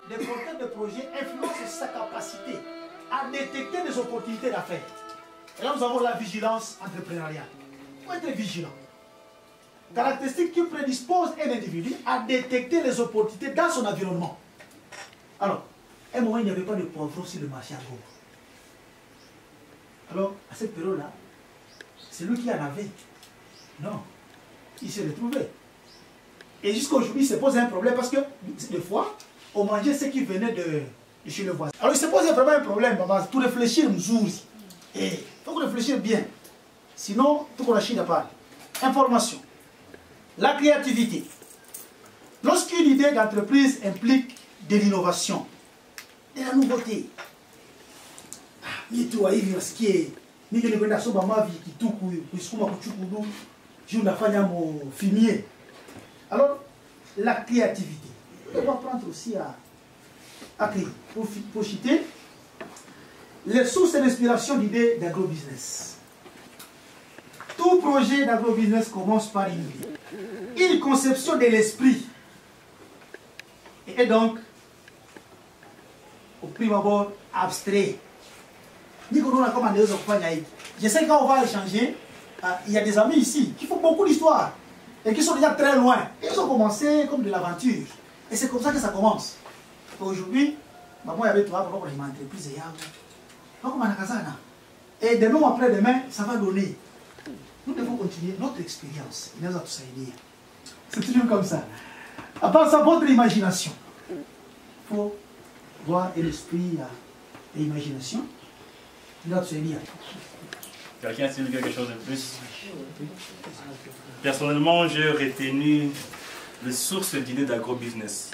Les porteurs de projets influencent sa capacité à détecter des opportunités d'affaires. Et là, nous avons la vigilance entrepreneuriale. Il faut être vigilant. Caractéristique qui prédispose un individu à détecter les opportunités dans son environnement. Alors, à un moment, il n'y avait pas de poivron sur le marché à Goma. Alors, à cette période-là, c'est lui qui en avait. Non, il s'est retrouvé. Et jusqu'à aujourd'hui, il se pose un problème parce que, des fois, on mangeait ce qui venait de chez le voisin. Alors, il se pose vraiment un problème, maman, tout réfléchir, nous. Et il faut réfléchir bien. Sinon, tout qu'on a chié pas. Information. La créativité. Lorsqu'une idée d'entreprise implique de l'innovation, de la nouveauté, alors, la créativité. On va prendre aussi à créer. Pour citer, les sources d'inspiration d'idées d'agrobusiness. Tout projet d'agrobusiness commence par une idée. Une conception de l'esprit. Et donc, au prime abord, abstrait. Je sais quand on va échanger, il y a des amis ici qui font beaucoup d'histoires et qui sont déjà très loin. Ils ont commencé comme de l'aventure. Et c'est comme ça que ça commence. Aujourd'hui, maman avait toi, papa, pour l'entreprise. Et demain après demain, ça va donner. Nous devons continuer notre expérience. C'est toujours comme ça. À part ça, votre imagination. Il faut voir l'esprit et l'imagination. Quelqu'un a-t-il quelque chose de plus? Personnellement, j'ai retenu les sources d'idées d'agrobusiness.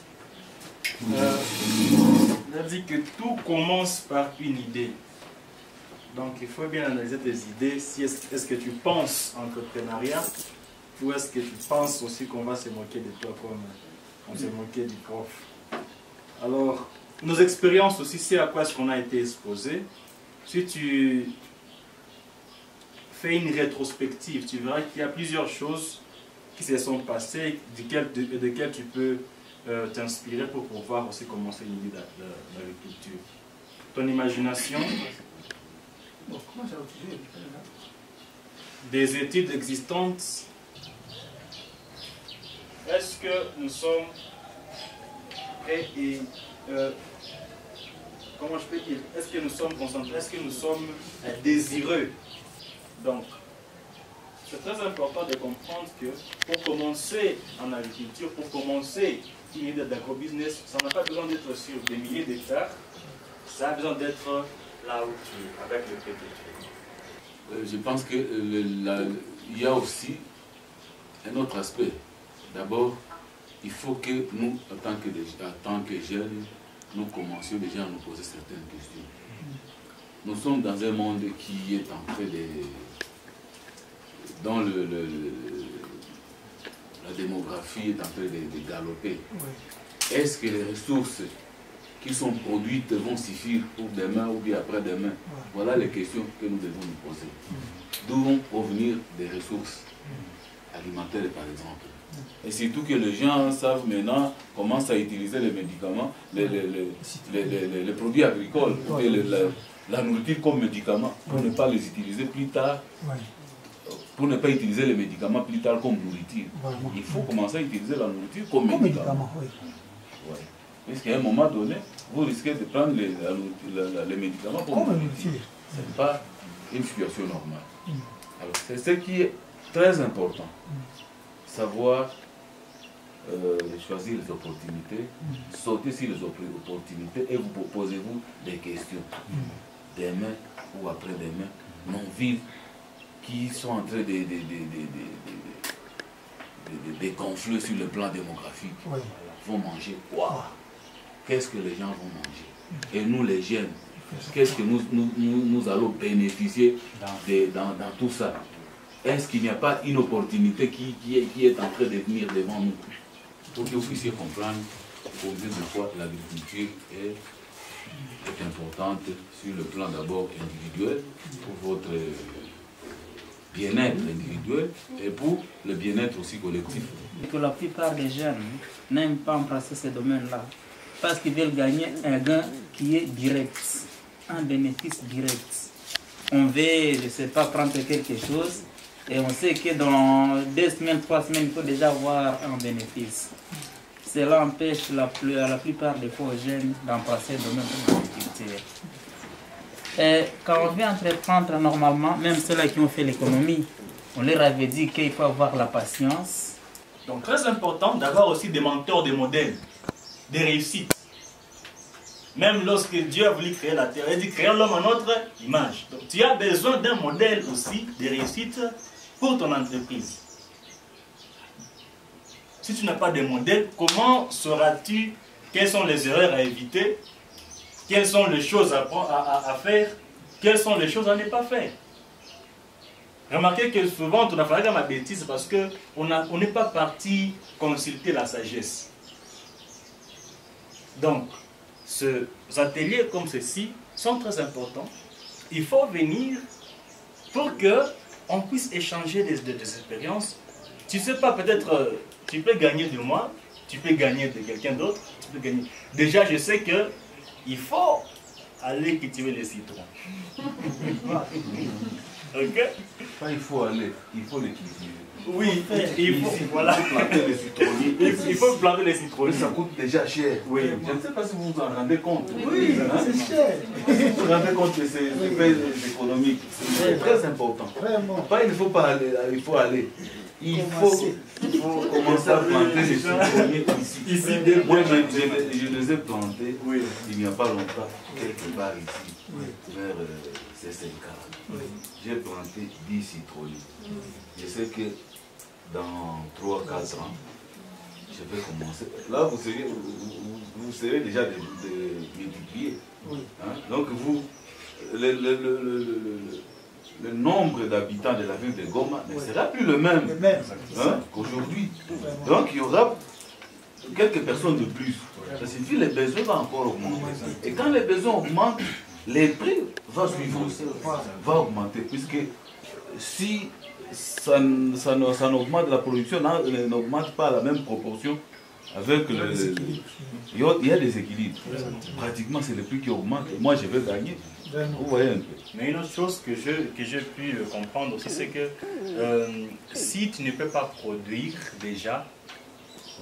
On a dit que tout commence par une idée. Donc il faut bien analyser tes idées. Si est-ce que tu penses entrepreneuriat ou est-ce que tu penses aussi qu'on va se moquer de toi comme on s'est moqué du prof. Alors, nos expériences aussi, c'est à quoi est-ce qu'on a été exposé. Si tu fais une rétrospective, tu verras qu'il y a plusieurs choses qui se sont passées, desquelles tu peux t'inspirer pour pouvoir aussi commencer une idée d'agriculture. Ton imagination, des études existantes. Est-ce que nous sommes prêts et comment je peux dire, est-ce que nous sommes concentrés, est-ce que nous sommes désireux? Donc, c'est très important de comprendre que pour commencer en agriculture, pour commencer une idée d'agrobusiness, ça n'a pas besoin d'être sur des milliers d'hectares, ça a besoin d'être là où tu es, avec le PDG. Je pense qu'il y a aussi un autre aspect. D'abord, il faut que nous, en tant que jeunes, nous commencions déjà à nous poser certaines questions. Nous sommes dans un monde qui est en train de... dont la démographie est en train de galoper. Oui. Est-ce que les ressources qui sont produites vont suffire pour demain ou bien après-demain? Oui. Voilà les questions que nous devons nous poser. D'où vont provenir des ressources alimentaires, par exemple? Et surtout que les gens savent maintenant, commencent à utiliser les médicaments, les produits agricoles, la nourriture comme médicament, pour ne pas les utiliser plus tard, pour ne pas utiliser les médicaments plus tard comme nourriture. Il faut commencer à utiliser la nourriture comme médicament. Parce qu'à un moment donné, vous risquez de prendre les médicaments comme nourriture. Ce n'est pas une situation normale. Alors c'est ce qui est très important. Savoir choisir les opportunités, sauter sur les opportunités et vous posez-vous des questions. Demain ou après-demain, non vivre qui sont en train de dégonfler sur le plan démographique, vont manger quoi? Qu'est-ce que les gens vont manger? Et nous les jeunes, qu'est-ce que nous allons bénéficier dans tout ça? Est-ce qu'il n'y a pas une opportunité qui est en train de venir devant nous? Pour que vous puissiez comprendre combien de fois l'agriculture est importante sur le plan d'abord individuel, pour votre bien-être individuel et pour le bien-être aussi collectif. Que la plupart des jeunes n'aiment pas embrasser ce domaine-là parce qu'ils veulent gagner un gain qui est direct, un bénéfice direct. On veut, je ne sais pas, prendre quelque chose et on sait que dans 2 semaines, 3 semaines, il faut déjà avoir un bénéfice. Cela empêche la plupart des fois aux jeunes d'embrasser le domaine de l'agriculture. Et quand on vient entreprendre normalement, même ceux-là qui ont fait l'économie, on leur avait dit qu'il faut avoir la patience. Donc très important d'avoir aussi des mentors, des modèles, des réussites. Même lorsque Dieu a voulu créer la terre, il a dit créer l'homme à notre image. Donc tu as besoin d'un modèle aussi, des réussites pour ton entreprise. Si tu n'as pas de modèle, comment sauras-tu quelles sont les erreurs à éviter, quelles sont les choses à faire, quelles sont les choses à ne pas faire? Remarquez que souvent, on a fait ma bêtise parce qu'on n'est pas parti consulter la sagesse. Donc, ces ateliers comme ceci sont très importants. Il faut venir pour qu'on puisse échanger des expériences. Tu ne sais pas, peut-être, tu peux gagner de moi, tu peux gagner de quelqu'un d'autre, tu peux gagner. Déjà, je sais qu'il faut aller cultiver les citrons. Ok? Pas il faut aller, il faut les cultiver. Oui, il faut voilà. Planter les citronniers. Il faut planter les citronniers. Ça coûte déjà cher. Oui. Je ne sais pas si vous vous en rendez compte. Oui, c'est cher. Vous vous rendez compte que c'est économique. C'est très important. Vraiment. Pas il ne faut pas aller, il faut aller. Il faut commencer à planter les citronniers ici. Moi, je les ai plantés il n'y a pas longtemps, quelque part ici, vers C5. J'ai planté 10 citronniers. Je sais que dans 3-4 ans, je vais commencer. Là, vous serez déjà de multiplier. Hein? Donc, vous, le nombre d'habitants de la ville de Goma ne sera plus le même qu'aujourd'hui. Donc, il y aura quelques personnes de plus. Ça suffit, les besoins vont encore augmenter. Et quand les besoins augmentent, les prix vont suivre aussi, vont augmenter. Puisque si ça n'augmente, la production n'augmente pas à la même proportion avec il y a des équilibres. Pratiquement, c'est le prix qui augmente. Et moi, je vais gagner. Vous voyez un peu. Mais une autre chose que j'ai pu comprendre aussi, c'est que si tu ne peux pas produire déjà,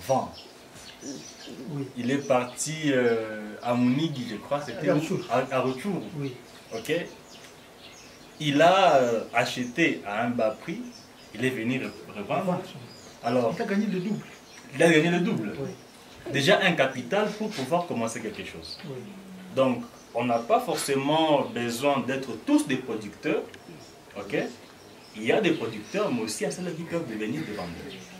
vends. Oui. Il est parti à Mounigui, je crois, c'était à Retour. Oui. Ok. Il a acheté à un bas prix, il est venu revendre. Alors, il a gagné le double. Il a gagné le double. Oui. Déjà un capital pour pouvoir commencer quelque chose. Oui. Donc, on n'a pas forcément besoin d'être tous des producteurs. Ok. Il y a des producteurs, mais aussi il y a ceux qui peuvent devenir des vendeurs.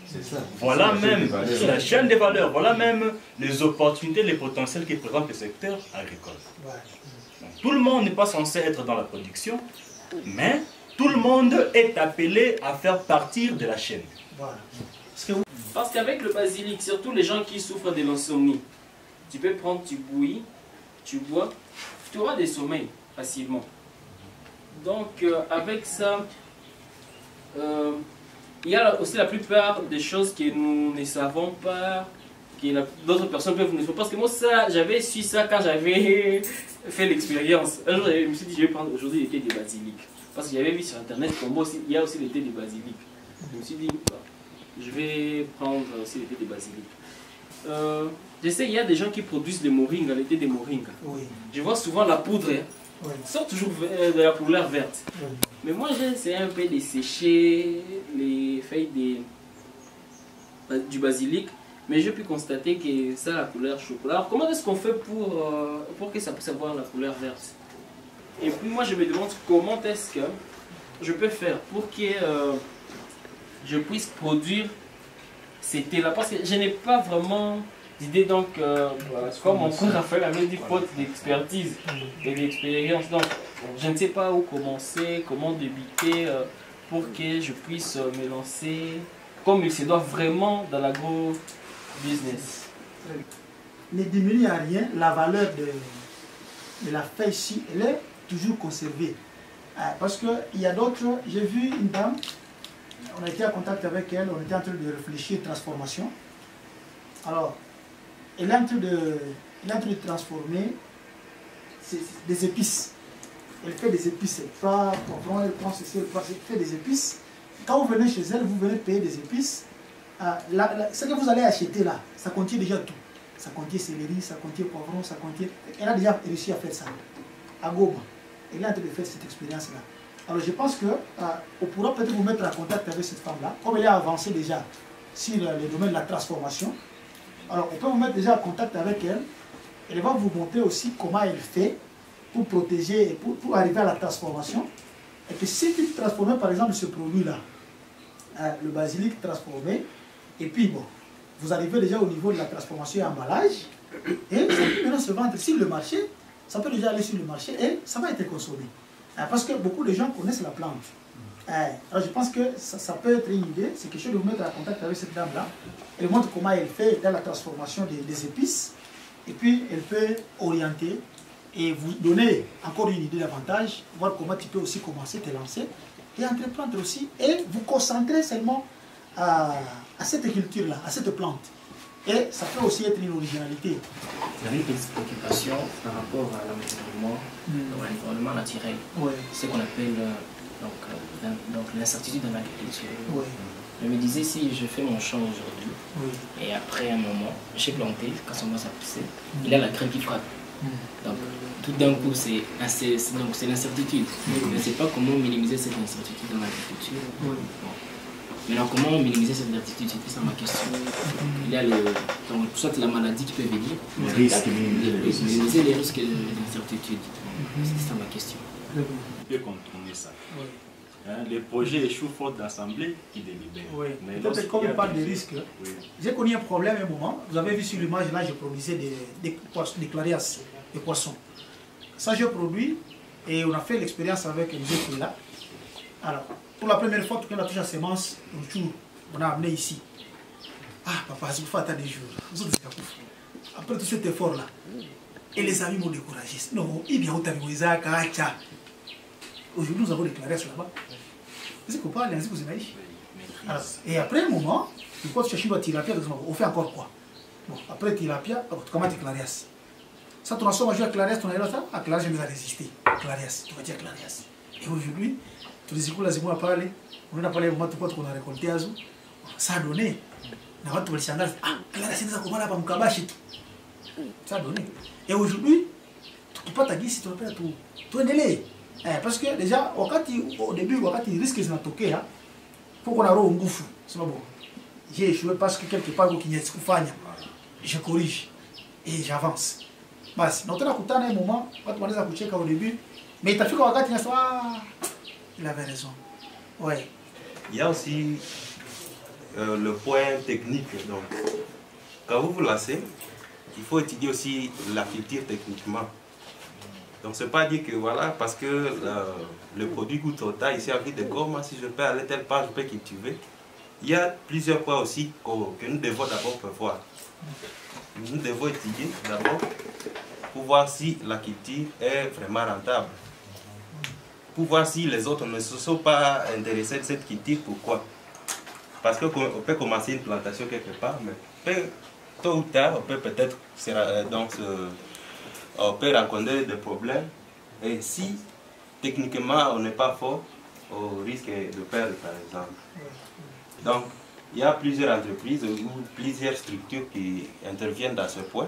C'est ça. Voilà même la chaîne des valeurs, voilà même les opportunités, les potentiels qui présentent le secteur agricole. Ouais. Donc, tout le monde n'est pas censé être dans la production, mais tout le monde est appelé à faire partir de la chaîne. Voilà. Parce qu'avec le basilic, surtout les gens qui souffrent de l'insomnie, tu peux prendre, tu bouillis, tu bois, tu auras des sommeils facilement. Donc avec ça, il y a aussi la plupart des choses que nous ne savons pas, que d'autres personnes peuvent nous faire. Parce que moi, j'avais su ça quand j'avais fait l'expérience. Un jour, je me suis dit, je vais prendre aujourd'hui le thé de basilic. Parce que j'avais vu sur internet qu'il y a aussi le thé de basilic. Je me suis dit, bah, je vais prendre aussi le thé de basilic. Je sais, il y a des gens qui produisent le moringa, le thé de moringa. Oui. Je vois souvent la poudre, Oui. sort toujours de la couleur verte. Oui. Mais moi, j'essaie un peu de sécher les feuilles du basilic, mais j'ai pu constater que ça a la couleur chocolat. Alors, comment est-ce qu'on fait pour que ça puisse avoir la couleur verte? Et puis, moi, je me demande comment est-ce que je peux faire pour que je puisse produire ces thés-là? Parce que je n'ai pas vraiment d'idée, donc, comme mon frère Raphaël avait dit, faute d'expertise et d'expérience. Donc, je ne sais pas où commencer, comment débuter pour que je puisse me lancer comme il se doit vraiment dans l'agro-business. Ne diminue à rien la valeur de la feuille ici, elle est toujours conservée. Parce qu'il y a d'autres, j'ai vu une dame, on a été en contact avec elle, on était en train de réfléchir transformation. Alors, elle est en train de transformer des épices. Elle fait des épices, elle prend ceci, elle fait des épices. Quand vous venez chez elle, vous venez payer des épices. Ce que vous allez acheter là, ça contient déjà tout. Ça contient céleri, ça contient poivron, ça contient... Elle a déjà réussi à faire ça, à Goma. Elle est en train de faire cette expérience-là. Alors je pense qu'on pourra peut-être vous mettre en contact avec cette femme-là, comme elle a avancé déjà sur le domaine de la transformation. Alors on peut vous mettre déjà en contact avec elle. Elle va vous montrer aussi comment elle fait pour protéger et pour arriver à la transformation. Et puis si tu transformes par exemple ce produit-là, le basilic transformé, et puis bon, vous arrivez déjà au niveau de la transformation et emballage, et ça peut maintenant se vendre sur le marché, ça peut déjà aller sur le marché et ça va être consommé. Parce que beaucoup de gens connaissent la plante. Alors je pense que ça peut être une idée, c'est quelque chose de vous mettre en contact avec cette dame-là. Elle montre comment elle fait dans la transformation des épices, et puis elle peut orienter et vous donner encore une idée davantage, voir comment tu peux aussi commencer, te lancer, et entreprendre aussi, et vous concentrer seulement à cette culture-là, à cette plante. Et ça peut aussi être une originalité. J'avais une petite préoccupation par rapport à l'environnement, l'environnement naturel. Oui. Ce qu'on appelle donc l'incertitude dans l'agriculture. Oui. Je me disais, si je fais mon champ aujourd'hui, Oui. et après un moment, j'ai planté, quand ça commence à pousser, il y a la graine qui frappe. Donc, tout d'un coup, c'est l'incertitude. Je ne sais pas comment minimiser cette incertitude dans l'agriculture. Oui. Maintenant, comment minimiser cette incertitude? C'est ça ma question. Il y a soit la maladie qui peut venir, minimiser les risques d'incertitude. C'est ça ma question. On peut contourner ça. Oui. Hein, les projets échouent faute d'assemblée qui délibère. Oui. Mais Peut-être comme on parle de risques, oui. j'ai connu un problème à un moment. Vous avez vu sur l'image là, je produisais des clarias, des poissons. Ça, j'ai produit et on a fait l'expérience avec les autres là. Alors, pour la première fois, quand on a touché la semence, on a amené ici. Ah, papa, il faut attendre des jours. Après tout cet effort-là, et les amis m'ont découragé. Non, il y a autant de aujourd'hui, nous avons déclaré sur là-bas. Vous savez qu'on parle, vous imaginez. Et après un moment, quand tu cherches une tilapia, on fait encore quoi? Bon, après tilapia, comment tu clarias? Ça, tu as sommé à clarias, tu as dit ça? À clarias, je vais résister. Clarias, tu vas dire clarias. Et aujourd'hui, tous les écoles, on a parlé au moment où on a récolté Azou. Ça a donné. On a dit, ah, clarias, c'est ça, comment là, pour Mkabashi. Ça a donné. Et aujourd'hui, tu ne peux pas t'aguer si tu ne peux pas tout enlever. Parce que déjà, au début, il risque de se toquer. Il faut qu'on ait un gouffre. C'est pas bon. J'ai échoué parce que quelque part, je corrige et j'avance. Basi, na utana kutana un moment, watu wanaweza kucheka au début, mais itafika wakati nasema ah, il avait raison. Ouais. Il y a aussi le point technique. Donc, quand vous vous lancez, il faut étudier aussi la culture techniquement. Donc, c'est pas dire que voilà, parce que le produit goûte au tas ici à Ville de Goma, si je peux aller telle part, je peux cultiver. Il y a plusieurs points aussi que nous devons d'abord prévoir. Nous devons étudier d'abord pour voir si la culture est vraiment rentable. Pour voir si les autres ne se sont pas intéressés de cette culture. Pourquoi? Parce qu'on peut commencer une plantation quelque part, mais tôt ou tard, on peut peut-être on peut rencontrer des problèmes. Et si techniquement on n'est pas fort, on risque de perdre par exemple. Donc, il y a plusieurs entreprises ou plusieurs structures qui interviennent dans ce point.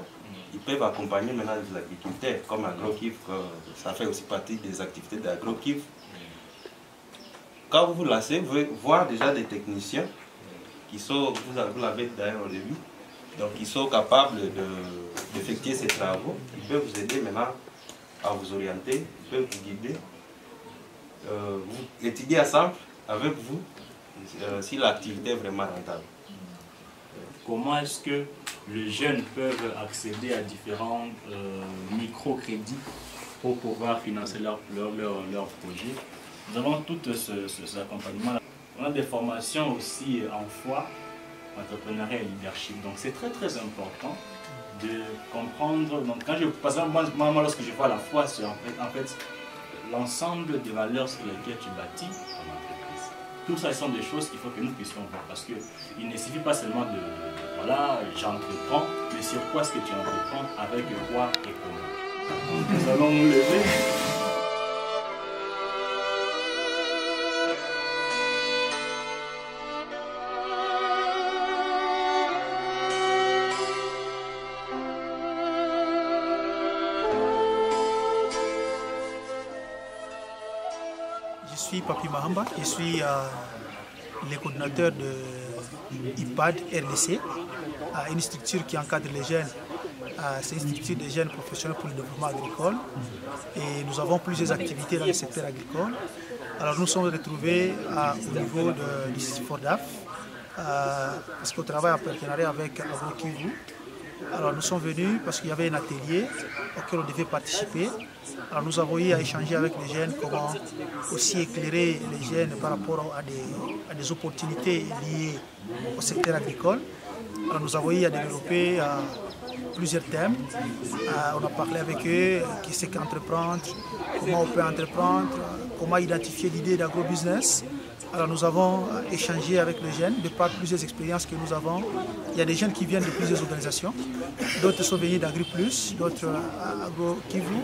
Ils peuvent accompagner maintenant les agriculteurs, comme AgroKiv, ça fait aussi partie des activités d'AgroKiv. Quand vous vous lancez, vous pouvez voir déjà des techniciens qui sont, vous l'avez d'ailleurs au début, donc ils sont capables d'effectuer ces travaux. Ils peuvent vous aider maintenant à vous orienter, ils peuvent vous guider. vous étudiez ensemble avec vous si l'activité est vraiment rentable. Comment est-ce que les jeunes peuvent accéder à différents microcrédits pour pouvoir financer leur projet? Nous avons tout ce accompagnement. On a des formations aussi en foi, entrepreneuriat et leadership. Donc c'est très très important de comprendre. Donc quand par exemple, moi lorsque je vois la foi, c'est en fait l'ensemble des valeurs sur lesquelles tu bâtis ton entreprise. Tout ça, ce sont des choses qu'il faut que nous puissions voir, parce qu'il ne suffit pas seulement de voilà, j'entreprends, mais sur quoi est-ce que tu entreprends, avec quoi et comment. Nous allons nous lever. Je suis Papi Mahamba, je suis le coordinateur de IPAD RDC, une structure qui encadre les jeunes. C'est une structure des jeunes professionnels pour le développement agricole et nous avons plusieurs activités dans le secteur agricole. Alors nous sommes retrouvés au niveau du FORDAF parce qu'on travaille en partenariat avec AgroKivu. Alors nous sommes venus parce qu'il y avait un atelier auquel on devait participer. Alors nous avons eu à échanger avec les jeunes, comment aussi éclairer les jeunes par rapport à des opportunités liées au secteur agricole. Alors nous avons eu à développer plusieurs thèmes. On a parlé avec eux, qu'est-ce qu'entreprendre, comment on peut entreprendre, comment identifier l'idée d'agrobusiness. Alors nous avons échangé avec les jeunes de par plusieurs expériences que nous avons. Il y a des jeunes qui viennent de plusieurs organisations, d'autres sont venus d'AgriPlus, d'autres AgroKivu,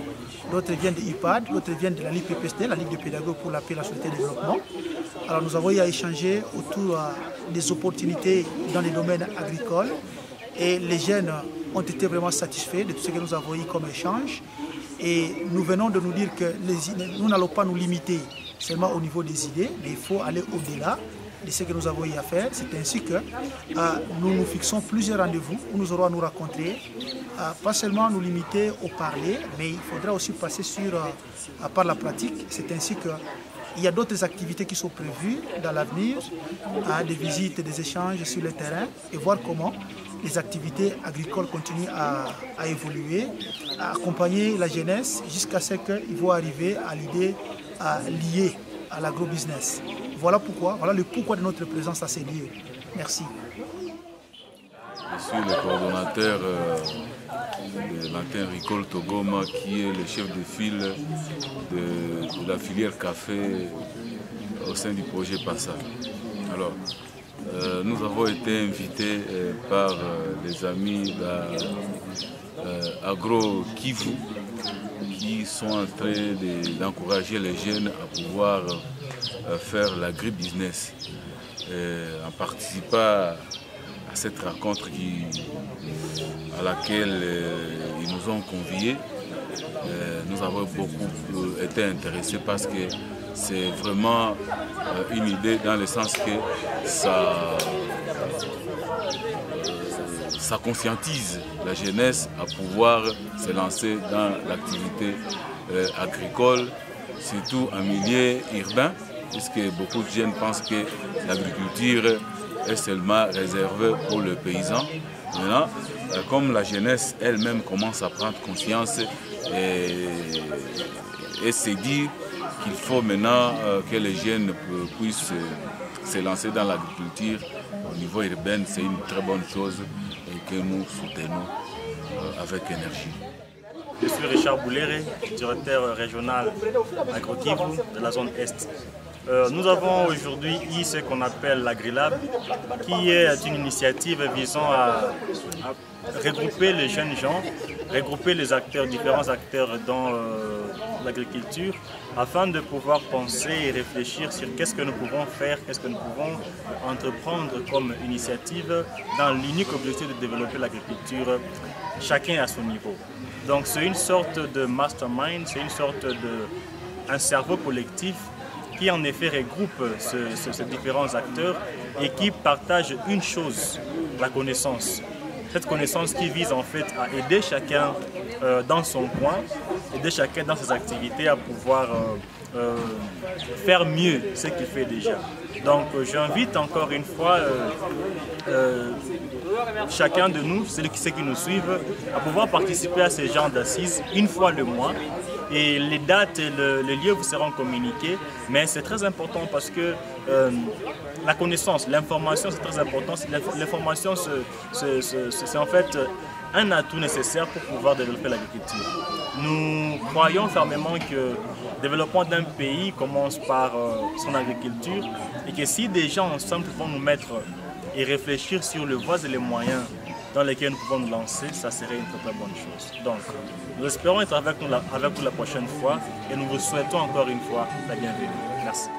d'autres viennent de IPAD, d'autres viennent de la Ligue PPSD, la Ligue de pédagogues pour la paix, la société et le développement. Alors nous avons eu à échanger autour des opportunités dans les domaines agricoles et les jeunes ont été vraiment satisfaits de tout ce que nous avons eu comme échange. Et nous venons de nous dire que nous n'allons pas nous limiter seulement au niveau des idées, mais il faut aller au-delà de ce que nous avons eu à faire. C'est ainsi que nous nous fixons plusieurs rendez-vous où nous aurons à nous rencontrer, pas seulement nous limiter au parler, mais il faudra aussi passer par la pratique. C'est ainsi qu'il y a d'autres activités qui sont prévues dans l'avenir, des visites, des échanges sur le terrain et voir comment les activités agricoles continuent à évoluer, à accompagner la jeunesse jusqu'à ce qu'ils vont arriver à l'idée liée à l'agrobusiness. Voilà pourquoi, voilà le pourquoi de notre présence à ces lieux. Merci. Je suis le coordonnateur de l'Inter-Ricole Togoma, qui est le chef de file de la filière café au sein du projet PASA. Alors, nous avons été invités par les amis d'AgroKivu qui sont en train d'encourager les jeunes à pouvoir faire l'agribusiness. En participant à cette rencontre à laquelle ils nous ont conviés, nous avons beaucoup été intéressés parce que c'est vraiment une idée dans le sens que ça conscientise la jeunesse à pouvoir se lancer dans l'activité agricole, surtout en milieu urbain, puisque beaucoup de jeunes pensent que l'agriculture est seulement réservée pour le paysan. Maintenant, comme la jeunesse elle-même commence à prendre conscience et se dit qu'il faut maintenant que les jeunes puissent se lancer dans l'agriculture au niveau urbain, c'est une très bonne chose et que nous soutenons avec énergie. Je suis Richard Bouléré, directeur régional AgroKivu de la zone Est. Nous avons aujourd'hui ce qu'on appelle l'AgriLab, qui est une initiative visant à regrouper les jeunes gens, regrouper les acteurs, différents acteurs dans l'agriculture, afin de pouvoir penser et réfléchir sur qu'est-ce que nous pouvons faire, qu'est-ce que nous pouvons entreprendre comme initiative dans l'unique objectif de développer l'agriculture, chacun à son niveau. Donc c'est une sorte de mastermind, c'est une sorte un cerveau collectif qui en effet regroupe ces différents acteurs et qui partagent une chose, la connaissance. Cette connaissance qui vise en fait à aider chacun dans son coin, aider chacun dans ses activités à pouvoir faire mieux ce qu'il fait déjà. Donc j'invite encore une fois chacun de nous, ceux qui nous suivent, à pouvoir participer à ces genres d'assises une fois le mois. Et les dates et les lieux vous seront communiqués, mais c'est très important parce que la connaissance, l'information c'est très important. L'information c'est en fait un atout nécessaire pour pouvoir développer l'agriculture. Nous croyons fermement que le développement d'un pays commence par son agriculture et que si des gens ensemble vont nous mettre et réfléchir sur les voies et les moyens dans lesquels nous pouvons nous lancer, ça serait une très bonne chose. Donc, nous espérons être avec vous la prochaine fois et nous vous souhaitons encore une fois la bienvenue. Merci.